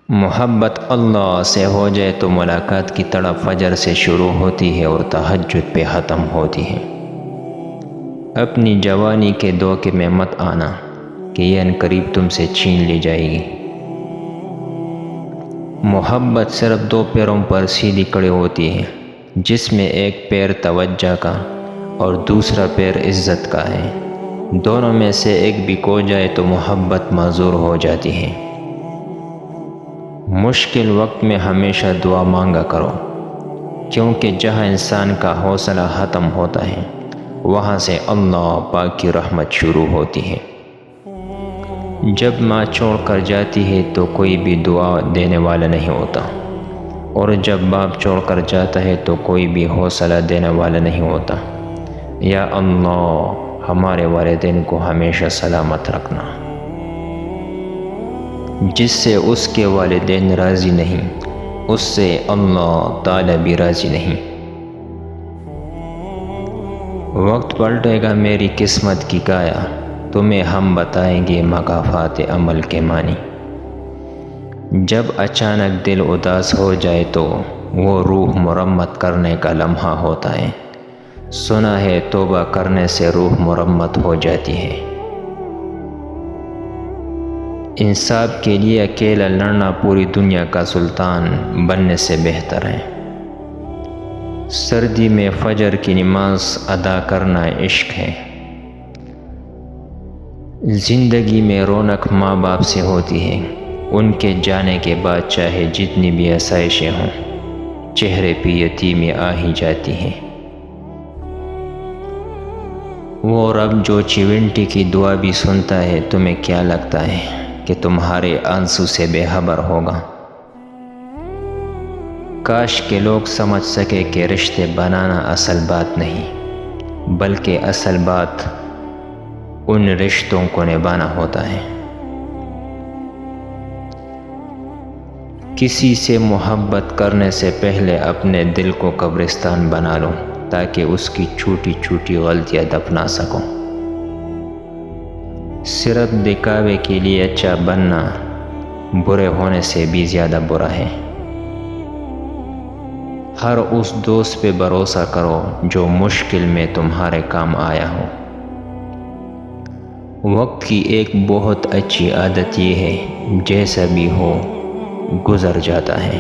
محبت اللہ سے ہو جائے تو ملاقات کی تڑپ فجر سے شروع ہوتی ہے اور تہجد پہ ختم ہوتی ہے۔ اپنی جوانی کے دھوکے میں مت آنا کہ یہ عنقریب تم سے چھین لی جائے گی۔ محبت صرف دو پیروں پر سیدھی کھڑی ہوتی ہے، جس میں ایک پیر توجہ کا اور دوسرا پیر عزت کا ہے۔ دونوں میں سے ایک بھی کھو جائے تو محبت معذور ہو جاتی ہے۔ مشکل وقت میں ہمیشہ دعا مانگا کرو، کیونکہ جہاں انسان کا حوصلہ ختم ہوتا ہے وہاں سے اللہ پاک کی رحمت شروع ہوتی ہے۔ جب ماں چھوڑ کر جاتی ہے تو کوئی بھی دعا دینے والا نہیں ہوتا، اور جب باپ چھوڑ کر جاتا ہے تو کوئی بھی حوصلہ دینے والا نہیں ہوتا۔ یا اللہ ہمارے والدین کو ہمیشہ سلامت رکھنا۔ جس سے اس کے والدین راضی نہیں، اس سے اللہ تعالی بھی راضی نہیں۔ وقت پلٹے گا میری قسمت کی کایا، تمہیں ہم بتائیں گے مکافات عمل کے معنی۔ جب اچانک دل اداس ہو جائے تو وہ روح مرمت کرنے کا لمحہ ہوتا ہے۔ سنا ہے توبہ کرنے سے روح مرمت ہو جاتی ہے۔ انصاف کے لیے اکیلا لڑنا پوری دنیا کا سلطان بننے سے بہتر ہے۔ سردی میں فجر کی نماز ادا کرنا عشق ہے۔ زندگی میں رونق ماں باپ سے ہوتی ہے، ان کے جانے کے بعد چاہے جتنی بھی آسائشیں ہوں، چہرے پہ یتیمی آ ہی جاتی ہے۔ وہ رب جو چونٹی کی دعا بھی سنتا ہے، تمہیں کیا لگتا ہے کہ تمہارے آنسو سے بے خبر ہوگا؟ کاش کہ لوگ سمجھ سکے کہ رشتے بنانا اصل بات نہیں، بلکہ اصل بات ان رشتوں کو نبھانا ہوتا ہے۔ کسی سے محبت کرنے سے پہلے اپنے دل کو قبرستان بنا لو، تاکہ اس کی چھوٹی چھوٹی غلطیاں دفنا سکو۔ صرف دکھاوے کے لیے اچھا بننا برے ہونے سے بھی زیادہ برا ہے۔ ہر اس دوست پہ بھروسہ کرو جو مشکل میں تمہارے کام آیا ہو۔ وقت کی ایک بہت اچھی عادت یہ ہے، جیسا بھی ہو گزر جاتا ہے۔